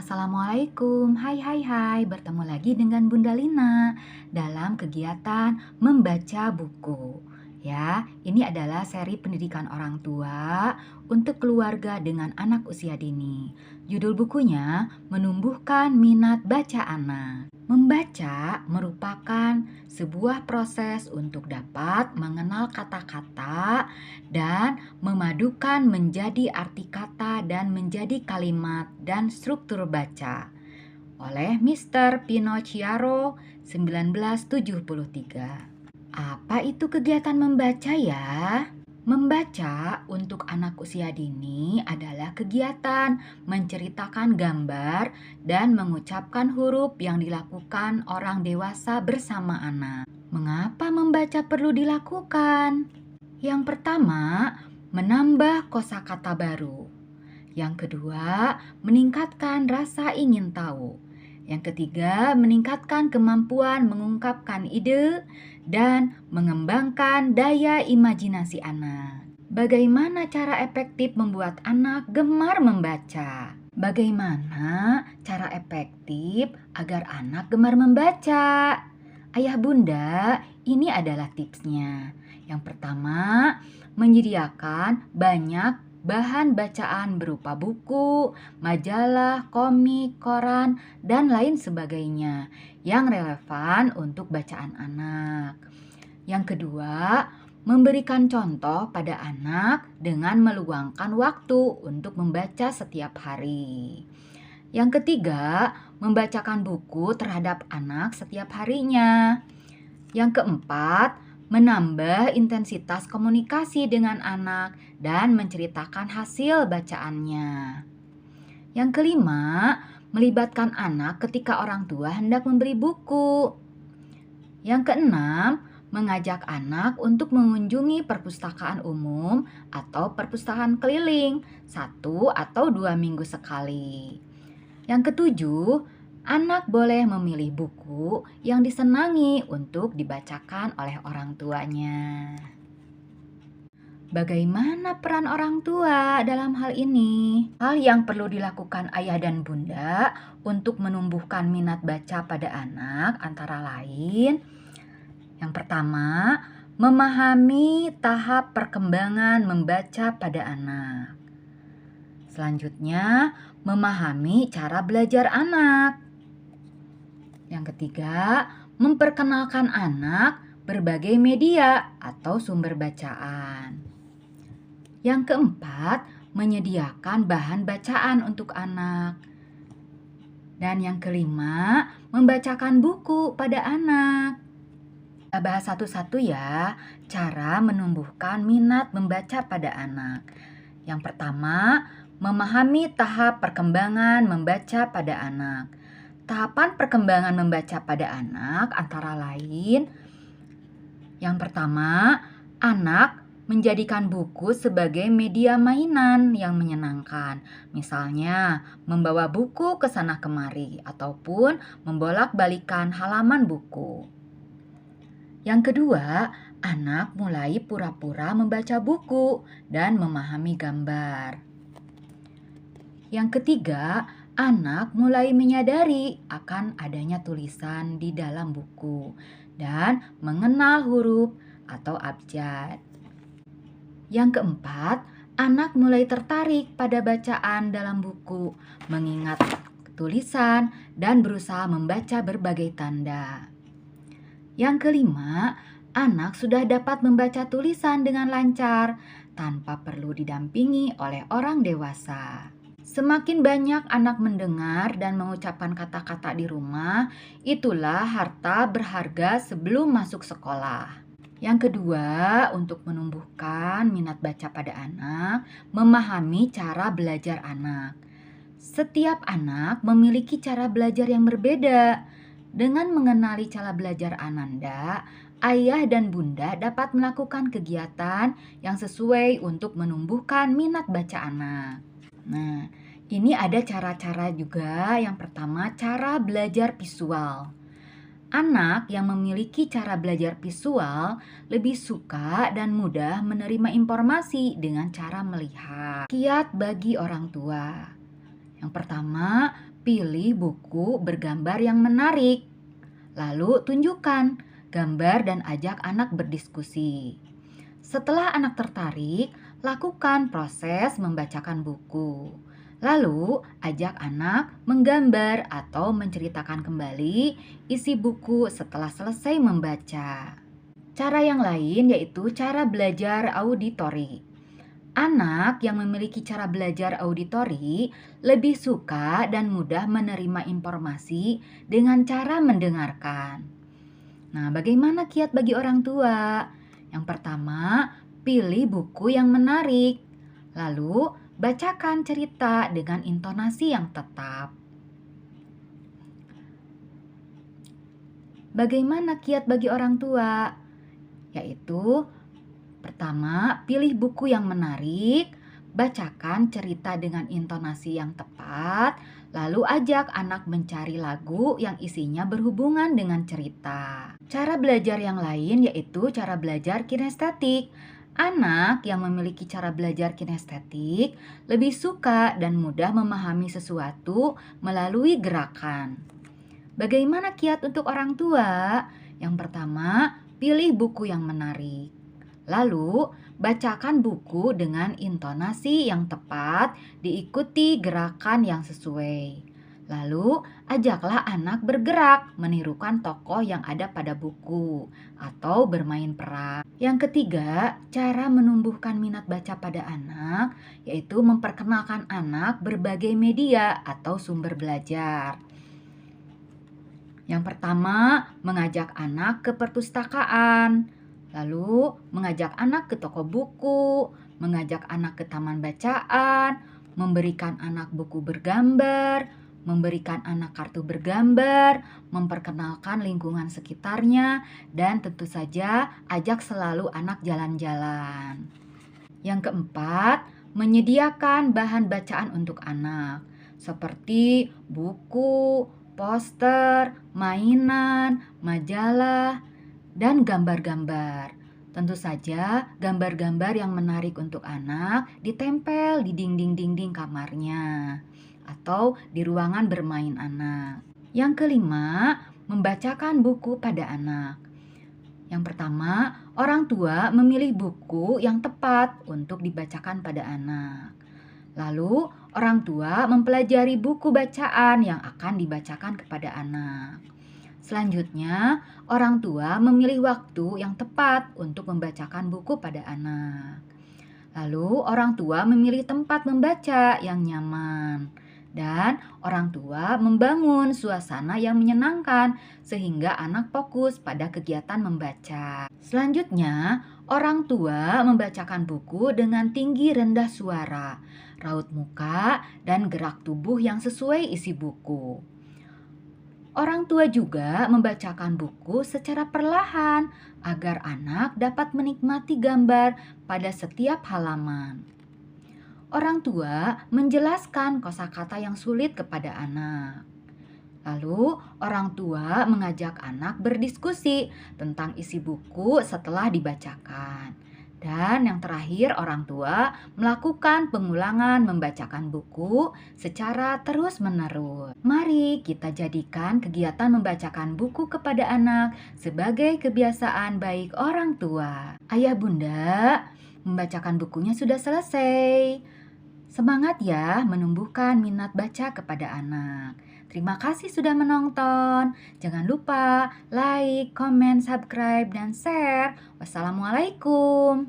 Assalamualaikum, hai, bertemu lagi dengan Bunda Lina dalam kegiatan membaca buku. Ya, ini adalah seri pendidikan orang tua untuk keluarga dengan anak usia dini. Judul bukunya Menumbuhkan Minat Baca Anak. Membaca merupakan sebuah proses untuk dapat mengenal kata-kata dan memadukan menjadi arti kata dan menjadi kalimat dan struktur baca oleh Mr. Pinocchiaro 1973. Apa itu kegiatan membaca ya? Membaca untuk anak usia dini adalah kegiatan menceritakan gambar dan mengucapkan huruf yang dilakukan orang dewasa bersama anak. Mengapa membaca perlu dilakukan? Yang pertama, menambah kosakata baru. Yang kedua, meningkatkan rasa ingin tahu. Yang ketiga, meningkatkan kemampuan mengungkapkan ide dan mengembangkan daya imajinasi anak. Bagaimana cara efektif membuat anak gemar membaca? Bagaimana cara efektif agar anak gemar membaca? Ayah bunda, ini adalah tipsnya. Yang pertama, menyediakan banyak bahan bacaan berupa buku, majalah, komik, koran, dan lain sebagainya yang relevan untuk bacaan anak. Yang kedua, memberikan contoh pada anak dengan meluangkan waktu untuk membaca setiap hari. Yang ketiga, membacakan buku terhadap anak setiap harinya. Yang keempat, menambah intensitas komunikasi dengan anak dan menceritakan hasil bacaannya. Yang kelima, melibatkan anak ketika orang tua hendak memberi buku. Yang keenam, mengajak anak untuk mengunjungi perpustakaan umum atau perpustakaan keliling 1 atau 2 minggu sekali. Yang ketujuh, anak boleh memilih buku yang disenangi untuk dibacakan oleh orang tuanya. Bagaimana peran orang tua dalam hal ini? Hal yang perlu dilakukan ayah dan bunda untuk menumbuhkan minat baca pada anak antara lain: yang pertama, memahami tahap perkembangan membaca pada anak. Selanjutnya, memahami cara belajar anak. Yang ketiga, memperkenalkan anak berbagai media atau sumber bacaan. Yang keempat, menyediakan bahan bacaan untuk anak. Dan yang kelima, membacakan buku pada anak. Kita bahas satu-satu ya, cara menumbuhkan minat membaca pada anak. Yang pertama, memahami tahap perkembangan membaca pada anak. Tahapan perkembangan membaca pada anak antara lain: yang pertama, anak menjadikan buku sebagai media mainan yang menyenangkan. Misalnya, membawa buku ke sana kemari ataupun membolak-balikan halaman buku. Yang kedua, anak mulai pura-pura membaca buku dan memahami gambar. Yang ketiga, anak mulai menyadari akan adanya tulisan di dalam buku dan mengenal huruf atau abjad. Yang keempat, anak mulai tertarik pada bacaan dalam buku, mengingat tulisan dan berusaha membaca berbagai tanda. Yang kelima, anak sudah dapat membaca tulisan dengan lancar tanpa perlu didampingi oleh orang dewasa. Semakin banyak anak mendengar dan mengucapkan kata-kata di rumah, itulah harta berharga sebelum masuk sekolah. Yang kedua, untuk menumbuhkan minat baca pada anak, memahami cara belajar anak. Setiap anak memiliki cara belajar yang berbeda. Dengan mengenali cara belajar Ananda, ayah dan bunda dapat melakukan kegiatan yang sesuai untuk menumbuhkan minat baca anak. Nah, ini ada cara-cara juga. Yang pertama, cara belajar visual. Anak yang memiliki cara belajar visual lebih suka dan mudah menerima informasi dengan cara melihat. Kiat bagi orang tua. Yang pertama, pilih buku bergambar yang menarik. Lalu tunjukkan gambar dan ajak anak berdiskusi. Setelah anak tertarik, lakukan proses membacakan buku. Lalu, ajak anak menggambar atau menceritakan kembali isi buku setelah selesai membaca. Cara yang lain yaitu cara belajar auditori. Anak yang memiliki cara belajar auditori lebih suka dan mudah menerima informasi dengan cara mendengarkan. Nah, bagaimana kiat bagi orang tua? Yang pertama, pilih buku yang menarik. Lalu, bacakan cerita dengan intonasi yang tetap. Bagaimana kiat bagi orang tua? Yaitu, pertama, pilih buku yang menarik, bacakan cerita dengan intonasi yang tepat, lalu ajak anak mencari lagu yang isinya berhubungan dengan cerita. Cara belajar yang lain yaitu cara belajar kinestetik. Anak yang memiliki cara belajar kinestetik lebih suka dan mudah memahami sesuatu melalui gerakan. Bagaimana kiat untuk orang tua? Yang pertama, pilih buku yang menarik. Lalu, bacakan buku dengan intonasi yang tepat, diikuti gerakan yang sesuai. Lalu, ajaklah anak bergerak, menirukan tokoh yang ada pada buku, atau bermain peran. Yang ketiga, cara menumbuhkan minat baca pada anak, yaitu memperkenalkan anak berbagai media atau sumber belajar. Yang pertama, mengajak anak ke perpustakaan. Lalu, mengajak anak ke toko buku, mengajak anak ke taman bacaan, memberikan anak buku bergambar, memberikan anak kartu bergambar, memperkenalkan lingkungan sekitarnya, dan tentu saja ajak selalu anak jalan-jalan. Yang keempat, menyediakan bahan bacaan untuk anak, seperti buku, poster, mainan, majalah, dan gambar-gambar. Tentu saja, gambar-gambar yang menarik untuk anak ditempel di dinding-dinding kamarnya atau di ruangan bermain anak. Yang kelima, membacakan buku pada anak. Yang pertama, orang tua memilih buku yang tepat untuk dibacakan pada anak. Lalu, orang tua mempelajari buku bacaan yang akan dibacakan kepada anak. Selanjutnya, orang tua memilih waktu yang tepat untuk membacakan buku pada anak. Lalu, orang tua memilih tempat membaca yang nyaman. Dan orang tua membangun suasana yang menyenangkan sehingga anak fokus pada kegiatan membaca. Selanjutnya, orang tua membacakan buku dengan tinggi rendah suara, raut muka, dan gerak tubuh yang sesuai isi buku. Orang tua juga membacakan buku secara perlahan agar anak dapat menikmati gambar pada setiap halaman. Orang tua menjelaskan kosakata yang sulit kepada anak. Lalu, orang tua mengajak anak berdiskusi tentang isi buku setelah dibacakan. Dan yang terakhir, orang tua melakukan pengulangan membacakan buku secara terus-menerus. Mari kita jadikan kegiatan membacakan buku kepada anak sebagai kebiasaan baik orang tua. Ayah bunda, membacakan bukunya sudah selesai. Semangat ya menumbuhkan minat baca kepada anak. Terima kasih sudah menonton. Jangan lupa like, comment, subscribe, dan share. Wassalamualaikum.